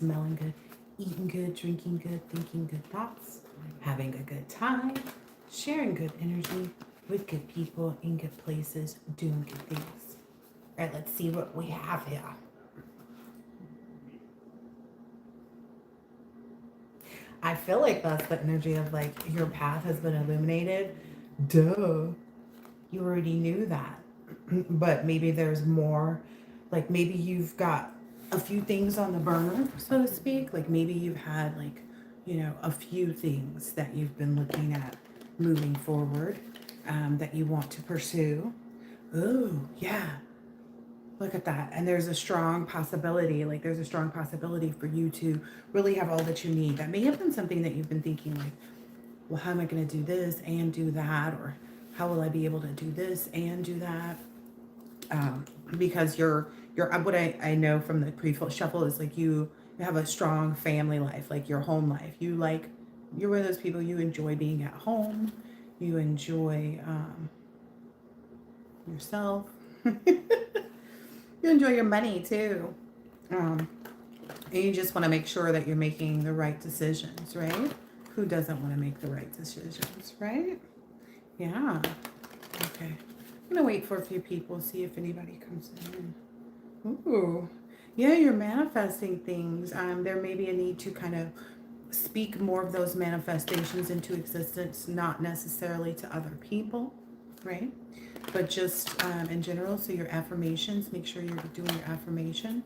smelling good, eating good, drinking good, thinking good thoughts, having a good time, sharing good energy with good people in good places, doing good things. All right, let's see what we have here. I feel like that's the energy of like your path has been illuminated. Duh. You already knew that. But maybe there's more. Like maybe you've got a few things on the burner, so to speak. Like maybe you've had like, a few things that you've been looking at moving forward that you want to pursue. Oh, yeah. Look at that. And there's a strong possibility, for you to really have all that you need. That may have been something that you've been thinking like, well, how am I going to do this and do that? Or how will I be able to do this and do that? Because you're what I know from the pre-shuffle is like you have a strong family life, like your home life. You're one of those people, you enjoy being at home. You enjoy yourself. You enjoy your money too. And you just want to make sure that you're making the right decisions, right? Who doesn't want to make the right decisions, right? Yeah. Okay. I'm going to wait for a few people, see if anybody comes in. Ooh. Yeah, you're manifesting things. There may be a need to kind of speak more of those manifestations into existence, not necessarily to other people, right? But just in general. So your affirmations, make sure you're doing your affirmations.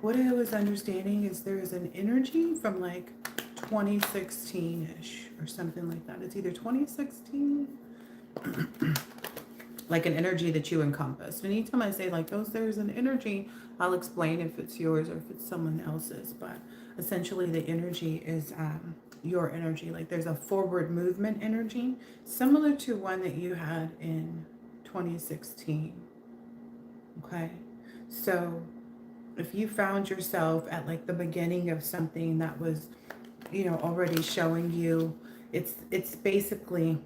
What I was understanding is there is an energy from like 2016-ish or something like that. It's either 2016, like an energy that you encompass. Anytime I say like there's an energy, I'll explain if it's yours or if it's someone else's. But essentially the energy is your energy. Like there's a forward movement energy similar to one that you had in 2016. Okay, so if you found yourself at like the beginning of something that was already showing you, it's basically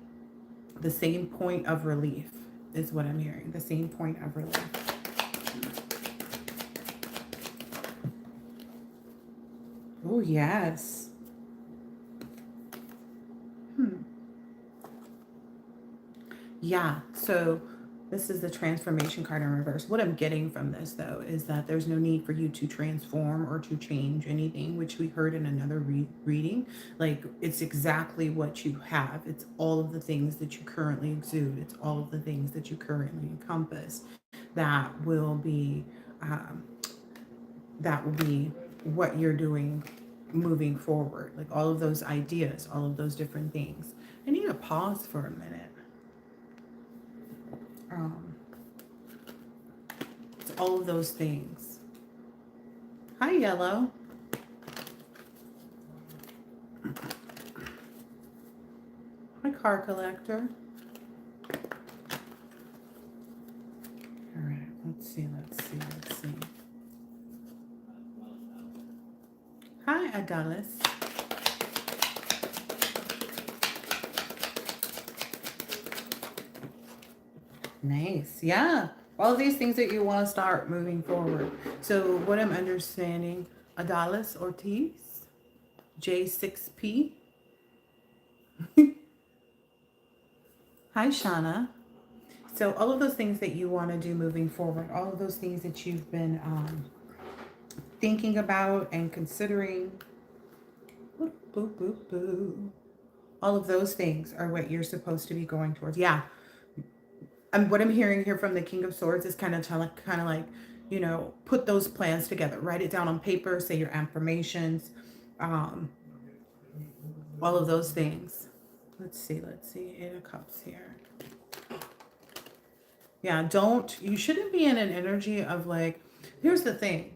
the same point of relief is what I'm hearing. The same point of relief. Oh yes. Yeah, so this is the transformation card in reverse. What I'm getting from this, though, is that there's no need for you to transform or to change anything, which we heard in another reading. Like, it's exactly what you have. It's all of the things that you currently exude. It's all of the things that you currently encompass that will be what you're doing moving forward. Like all of those ideas, all of those different things. I need to pause for a minute. It's all of those things. Hi, Yellow. Hi, Car Collector. All right, let's see. Hi, Adonis. Nice. Yeah. All of these things that you want to start moving forward. So what I'm understanding, Adalis Ortiz, J6P. Hi, Shauna. So all of those things that you want to do moving forward, all of those things that you've been thinking about and considering, boop, boop, boop, boop. All of those things are what you're supposed to be going towards. Yeah. And what I'm hearing here from the King of Swords is kind of like, put those plans together. Write it down on paper. Say your affirmations. All of those things. Let's see. Eight of Cups here. Yeah, you shouldn't be in an energy of like, here's the thing.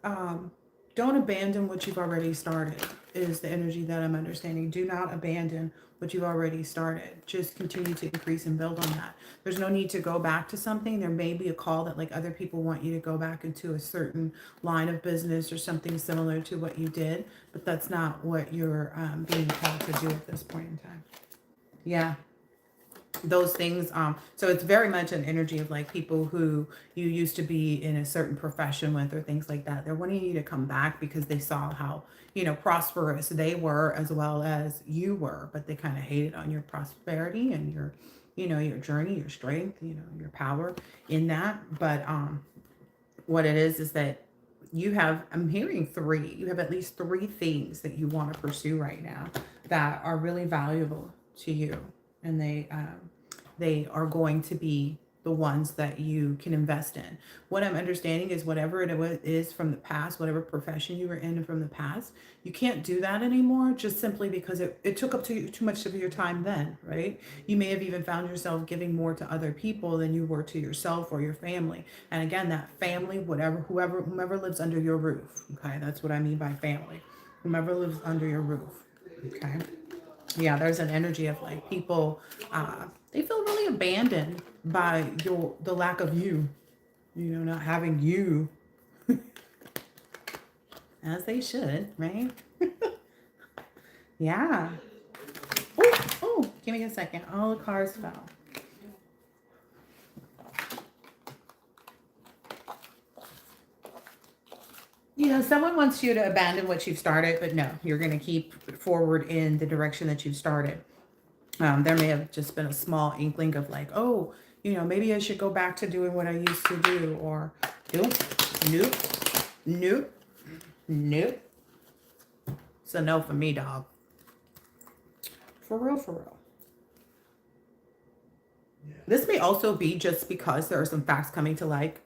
Don't abandon what you've already started is the energy that I'm understanding. Do not abandon what you've already started. Just continue to increase and build on that. There's no need to go back to something. There may be a call that like other people want you to go back into a certain line of business or something similar to what you did, but that's not what you're being called to do at this point in time. Yeah. those things. So it's very much an energy of like people who you used to be in a certain profession with or things like that. They're wanting you to come back because they saw how, prosperous they were as well as you were, but they kind of hated on your prosperity and your, your journey, your strength, your power in that. But what it is that you have, I'm hearing three, you have at least three things that you want to pursue right now that are really valuable to you. And they are going to be the ones that you can invest in. What I'm understanding is whatever is from the past, whatever profession you were in from the past, you can't do that anymore just simply because it took up too much of your time then, right? You may have even found yourself giving more to other people than you were to yourself or your family. And again, that family, whomever lives under your roof, okay? That's what I mean by family. Whomever lives under your roof, okay? Yeah, there's an energy of like people, they feel really abandoned by the lack of you, not having you as they should, right? Yeah. Oh, give me a second. All the cards fell. Someone wants you to abandon what you've started, but no, you're going to keep forward in the direction that you've started. There may have just been a small inkling of like, oh, maybe I should go back to doing what I used to do, or nope, nope, nope, nope. It's a no for me, dog. For real, for real. This may also be just because there are some facts coming to light.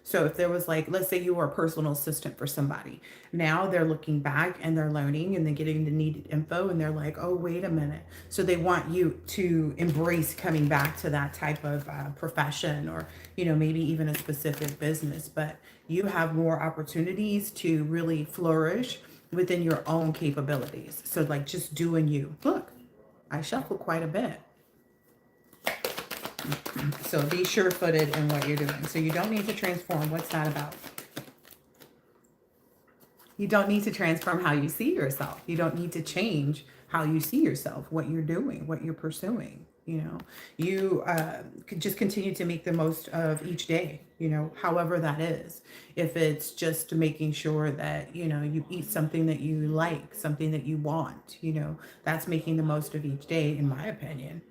So if there was like, let's say you were a personal assistant for somebody. Now they're looking back and they're learning and they're getting the needed info and they're like, oh, wait a minute. So they want you to embrace coming back to that type of profession or, maybe even a specific business. But you have more opportunities to really flourish within your own capabilities. So like just doing you. Look, I shuffle quite a bit. So be sure-footed in what you're doing. So you don't need to transform. What's that about? You don't need to transform how you see yourself. You don't need to change how you see yourself, what you're doing, what you're pursuing. You could just continue to make the most of each day, however that is. If it's just making sure that, you eat something that you like, something that you want, that's making the most of each day, in my opinion.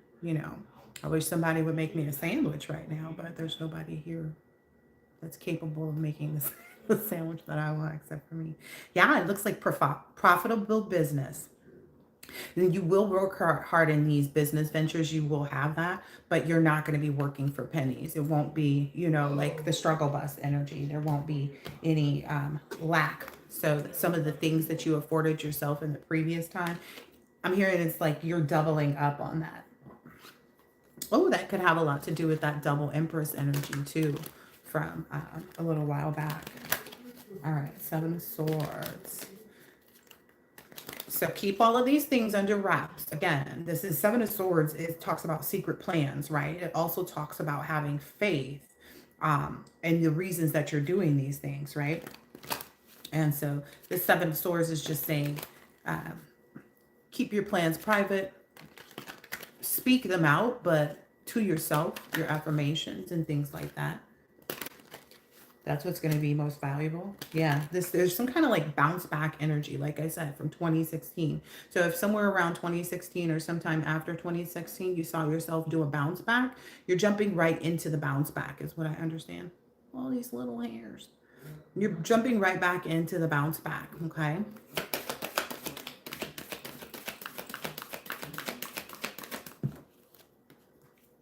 I wish somebody would make me a sandwich right now, but there's nobody here that's capable of making the sandwich that I want except for me. Yeah, it looks like profitable business. Then you will work hard in these business ventures. You will have that, but you're not going to be working for pennies. It won't be, like the struggle bus energy. There won't be any lack. So some of the things that you afforded yourself in the previous time, I'm hearing it's like you're doubling up on that. Oh, that could have a lot to do with that double Empress energy too from a little while back. All right, Seven of Swords. So keep all of these things under wraps. Again, this is Seven of Swords. It talks about secret plans, right? It also talks about having faith and the reasons that you're doing these things, right? And so this Seven of Swords is just saying, keep your plans private. Speak them out, but to yourself, your affirmations and things like that. That's what's going to be most valuable. Yeah, there's some kind of like bounce back energy, like I said, from 2016. So if somewhere around 2016 or sometime after 2016, you saw yourself do a bounce back, you're jumping right into the bounce back is what I understand. All these little hairs. You're jumping right back into the bounce back, okay?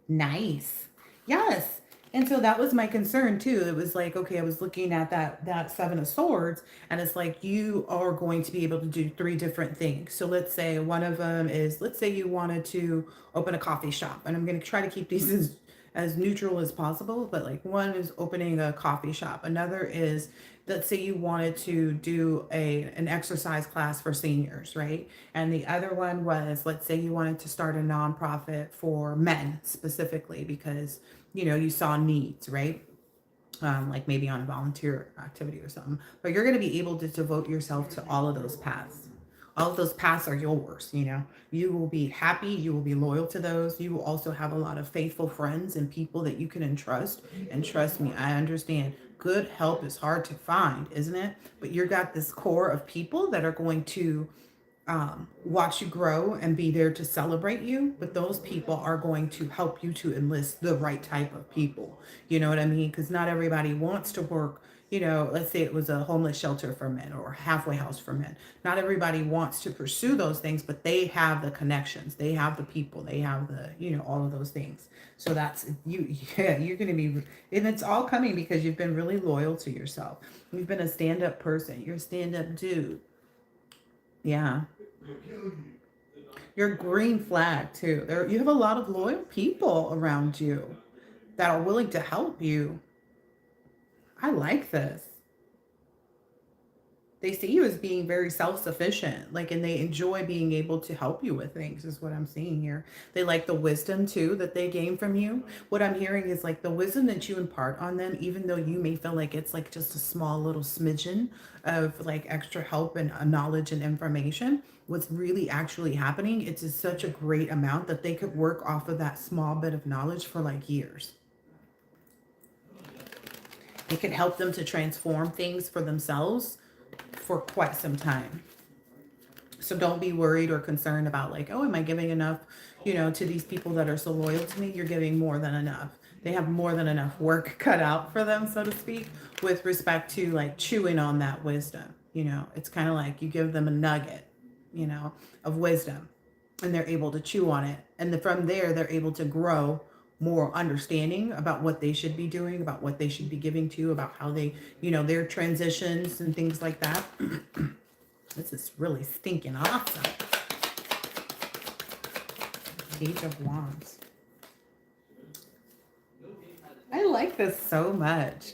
Nice. Yes. And so that was my concern too. It was like, okay, I was looking at that Seven of Swords, and it's like you are going to be able to do three different things. So let's say one of them is, let's say you wanted to open a coffee shop, and I'm going to try to keep these as neutral as possible, but like one is opening a coffee shop. Another is, let's say you wanted to do an exercise class for seniors, right? And the other one was, let's say you wanted to start a nonprofit for men specifically because, you saw needs, right? Like maybe on a volunteer activity or something. But you're going to be able to devote yourself to all of those paths. All of those paths are yours, you know. You will be happy, you will be loyal to those. You will also have a lot of faithful friends and people that you can entrust. And trust me, I understand. Good help is hard to find, isn't it? But you got this core of people that are going to watch you grow and be there to celebrate you. But those people are going to help you to enlist the right type of people. You know what I mean? Because not everybody wants to work. You know, let's say it was a homeless shelter for men or a halfway house for men. Not everybody wants to pursue those things, but they have the connections, they have the people, they have the, you know, all of those things. So that's you. Yeah, you're going to be, and it's all coming because you've been really loyal to yourself. You've been a stand-up person. You're a stand-up dude. Yeah. Your green flag too. There, you have a lot of loyal people around you that are willing to help you. I like this. They see you as being very self-sufficient, like, and they enjoy being able to help you with things, is what I'm seeing here. They like the wisdom too that they gain from you. What I'm hearing is like the wisdom that you impart on them, even though you may feel like it's like just a small little smidgen of like extra help and knowledge and information. What's really actually happening, it's just such a great amount that they could work off of that small bit of knowledge for like years. It can help them to transform things for themselves for quite some time. So don't be worried or concerned about like, oh, am I giving enough, you know, to these people that are so loyal to me? You're giving more than enough. They have more than enough work cut out for them, so to speak, with respect to like chewing on that wisdom. You know, it's kind of like you give them a nugget, you know, of wisdom, and they're able to chew on it. And from there, they're able to grow more understanding about what they should be doing, about what they should be giving to, about how they, you know, their transitions and things like that. This is really stinking awesome. Page of Wands. I like this so much.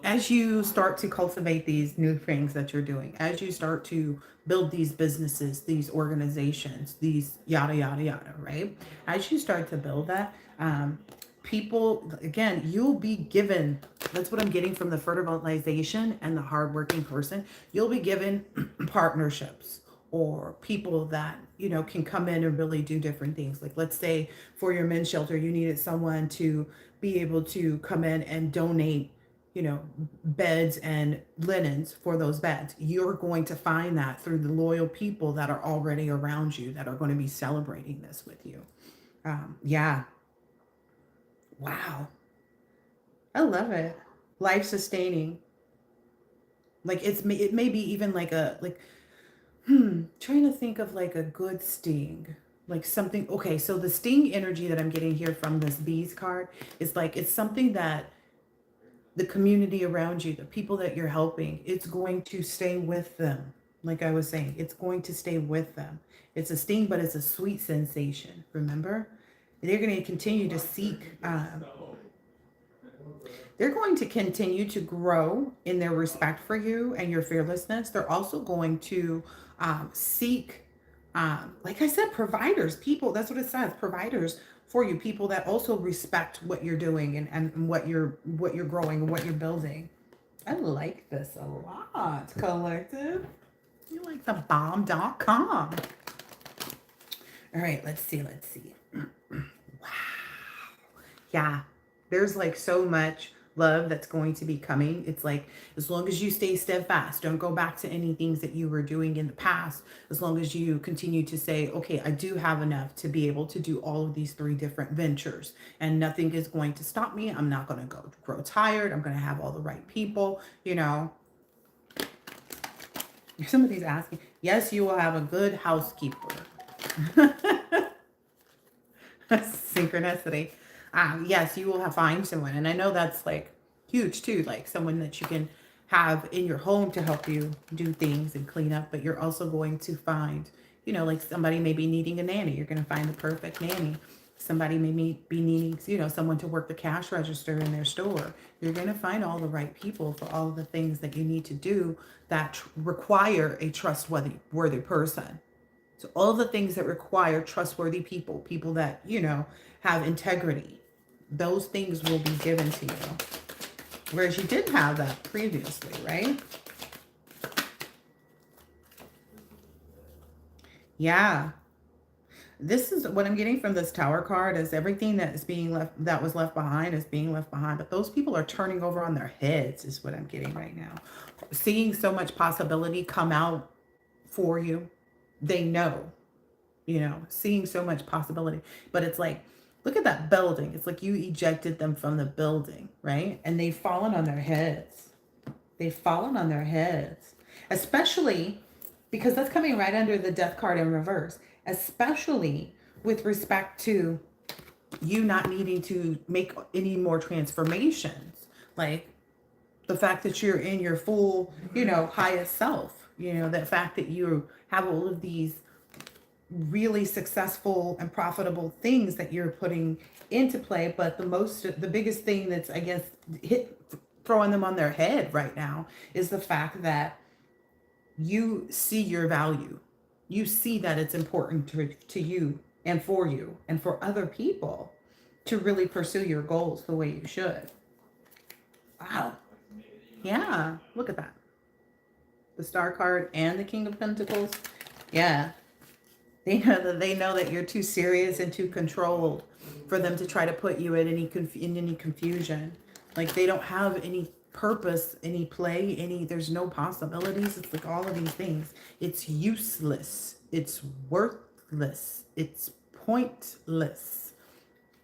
As you start to cultivate these new things that you're doing, as you start to build these businesses, these organizations, these yada, yada, yada, right? As you start to build that, people, again, you'll be given, that's what I'm getting from the fertilization and the hardworking person. You'll be given partnerships or people that, you know, can come in and really do different things. Like let's say for your men's shelter, you needed someone to be able to come in and donate, you know, beds and linens for those beds. You're going to find that through the loyal people that are already around you that are going to be celebrating this with you. Yeah. Wow. I love it. Life sustaining. Like it may be even like a, like, trying to think of like a good sting. Like something, okay, so the sting energy that I'm getting here from this bees card is like, it's something that the community around you, the people that you're helping, it's going to stay with them. Like I was saying, it's going to stay with them. It's a sting, but it's a sweet sensation. Remember, they're going to continue to seek. They're going to continue to grow in their respect for you and your fearlessness. They're also going to seek, like I said, providers, people. That's what it says, providers for you, people that also respect what you're doing and what you're growing and what you're building. I like this a lot, collective. You like the bomb.com. All right, let's see. Wow. Yeah, there's like so much love that's going to be coming. It's like, as long as you stay steadfast, don't go back to any things that you were doing in the past. As long as you continue to say, okay, I do have enough to be able to do all of these 3 different ventures and nothing is going to stop me. I'm not going to grow tired. I'm going to have all the right people, you know. Somebody's asking, yes, you will have a good housekeeper. Synchronicity. Yes, you will find someone. And I know that's like huge too, like someone that you can have in your home to help you do things and clean up, but you're also going to find, you know, like somebody may be needing a nanny. You're going to find the perfect nanny. Somebody may be needing, you know, someone to work the cash register in their store. You're going to find all the right people for all of the things that you need to do that require a trustworthy person. So all the things that require trustworthy people, people that, you know, have integrity, those things will be given to you. Whereas you didn't have that previously, right? Yeah. This is what I'm getting from this Tower card is everything that is being left, that was left behind is being left behind. But those people are turning over on their heads is what I'm getting right now. Seeing so much possibility come out for you. They know, seeing so much possibility. But it's like, look at that building. It's like you ejected them from the building, right? And they've fallen on their heads. They've fallen on their heads. Especially because that's coming right under the death card in reverse. Especially with respect to you not needing to make any more transformations. Like the fact that you're in your full, highest self. The fact that you have all of these really successful and profitable things that you're putting into play. But the biggest thing that's, I guess, throwing them on their head right now is the fact that you see your value. You see that it's important to you and for other people to really pursue your goals the way you should. Wow. Yeah, look at that. The Star card and the King of Pentacles. Yeah. They know that you're too serious and too controlled for them to try to put you in any confusion. Like they don't have any purpose, any play, there's no possibilities. It's like all of these things. It's useless. It's worthless. It's pointless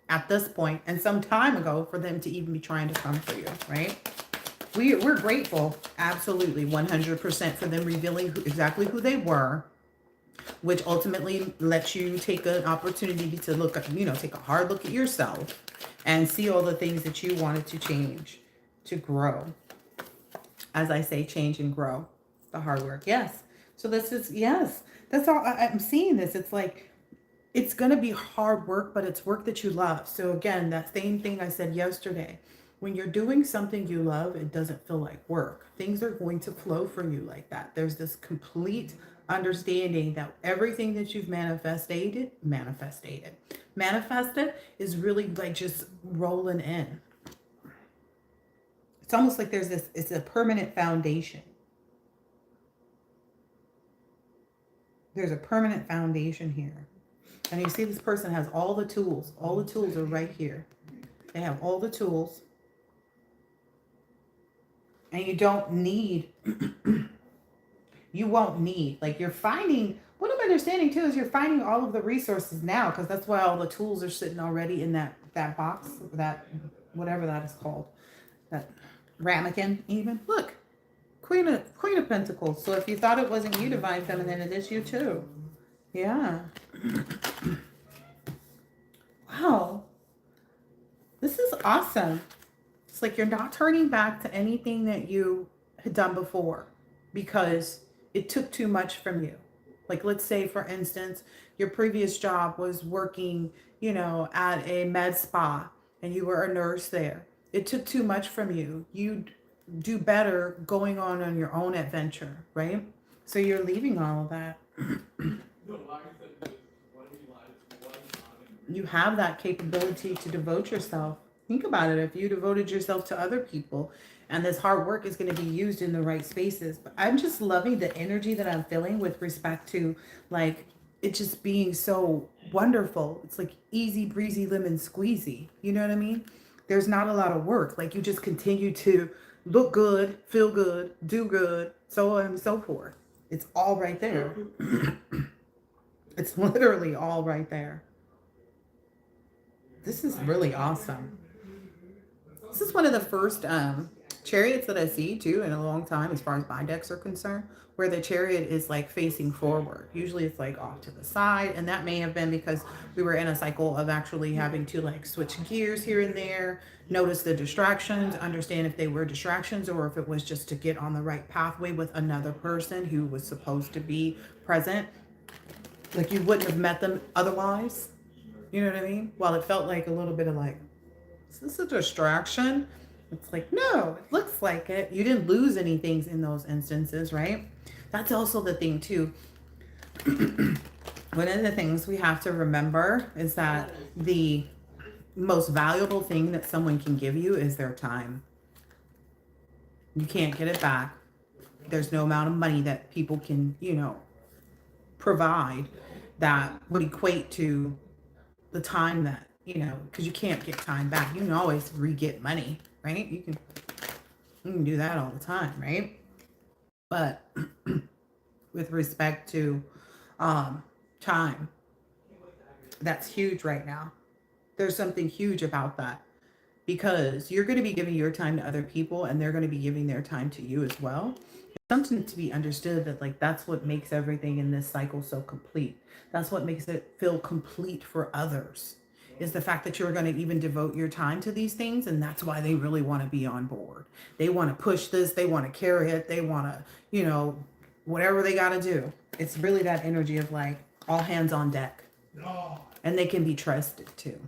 at this point and some time ago for them to even be trying to come for you, right? We're grateful, absolutely, 100% for them revealing exactly who they were, which ultimately lets you take an opportunity to look at, take a hard look at yourself and see all the things that you wanted to change, to grow. As I say, change and grow. The hard work. Yes. So this is, yes, that's all I'm seeing this. It's like, it's going to be hard work, but it's work that you love. So again, that same thing I said yesterday, when you're doing something you love, it doesn't feel like work. Things are going to flow for you like that. There's this complete understanding that everything that you've manifested is really like just rolling in. It's almost like it's a permanent foundation. There's a permanent foundation here. And you see this person has all the tools. All the tools are right here. They have all the tools. And you don't need, you won't need, like you're finding, what I'm understanding too is you're finding all of the resources now, because that's why all the tools are sitting already in that box, that, whatever that is called, that ramekin even. Look, Queen of Pentacles. So if you thought it wasn't you, Divine Feminine, it is you too. Yeah. Wow. This is awesome. It's like you're not turning back to anything that you had done before because it took too much from you. Like, let's say, for instance, your previous job was working, at a med spa and you were a nurse there. It took too much from you. You'd do better going on your own adventure, right? So you're leaving all of that. You have that capability to devote yourself. Think about it. If you devoted yourself to other people, and this hard work is going to be used in the right spaces. But I'm just loving the energy that I'm feeling with respect to, like, it just being so wonderful. It's like easy breezy lemon squeezy. You know what I mean? There's not a lot of work. Like, you just continue to look good, feel good, do good, so on and so forth. It's all right there. It's literally all right there. This is really awesome. This is one of the first chariots that I see too in a long time, as far as my decks are concerned, where the chariot is like facing forward. Usually it's like off to the side, and that may have been because we were in a cycle of actually having to like switch gears here and there, notice the distractions, understand if they were distractions or if it was just to get on the right pathway with another person who was supposed to be present. Like, you wouldn't have met them otherwise. You know what I mean? While it felt like a little bit of like, is this a distraction? It's like, no, it looks like it. You didn't lose anything in those instances, right? That's also the thing too. One of the things we have to remember is that the most valuable thing that someone can give you is their time. You can't get it back. There's no amount of money that people can, provide that would equate to the time that, you know, because you can't get time back. You can always re-get money, right? You can do that all the time, right? But with respect to time, that's huge right now. There's something huge about that, because you're going to be giving your time to other people and they're going to be giving their time to you as well. It's something to be understood that, like, that's what makes everything in this cycle so complete. That's what makes it feel complete for others, is the fact that you're going to even devote your time to these things. And that's why they really want to be on board. They want to push this. They want to carry it. They want to, you know, whatever they got to do. It's really that energy of like all hands on deck. And they can be trusted too.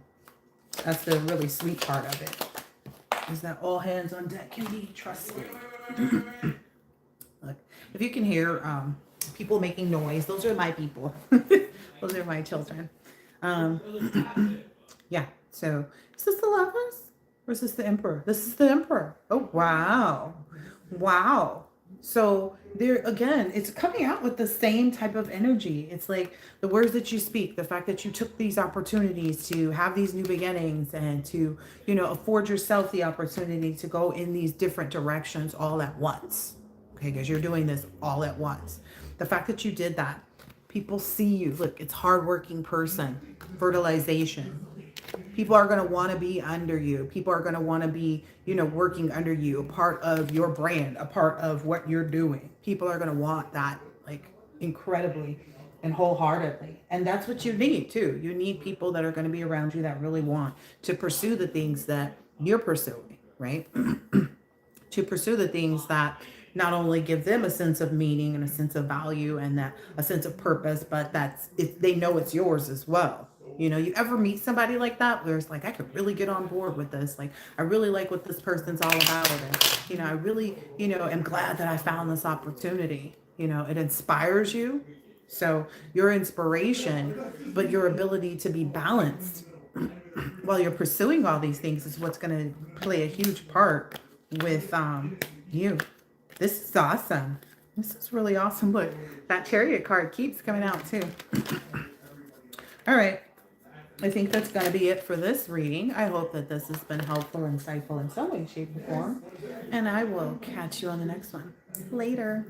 That's the really sweet part of it, is that all hands on deck can be trusted. Look, if you can hear people making noise, those are my people. Those are my children. Yeah, so is this the Lovers or is this the Emperor? This is the Emperor. Oh, wow. Wow. So there again, it's coming out with the same type of energy. It's like the words that you speak, the fact that you took these opportunities to have these new beginnings and to, you know, afford yourself the opportunity to go in these different directions all at once. Okay, because you're doing this all at once. The fact that you did that, people see you. Look, it's hardworking person, fertilization. People are going to want to be under you. People are going to want to be, you know, working under you, a part of your brand, a part of what you're doing. People are going to want that, like, incredibly and wholeheartedly. And that's what you need too. You need people that are going to be around you that really want to pursue the things that you're pursuing, right? To pursue the things that not only give them a sense of meaning and a sense of value and that a sense of purpose, but that's if they know it's yours as well. You know, you ever meet somebody like that where it's like, I could really get on board with this. Like, I really like what this person's all about. And, you know, I really, you know, am glad that I found this opportunity. You know, it inspires you. So your inspiration, but your ability to be balanced while you're pursuing all these things is what's going to play a huge part with you. This is awesome. This is really awesome. Look, that Chariot card keeps coming out too. All right. I think that's going to be it for this reading. I hope that this has been helpful, insightful in some way, shape, or form. And I will catch you on the next one. Later.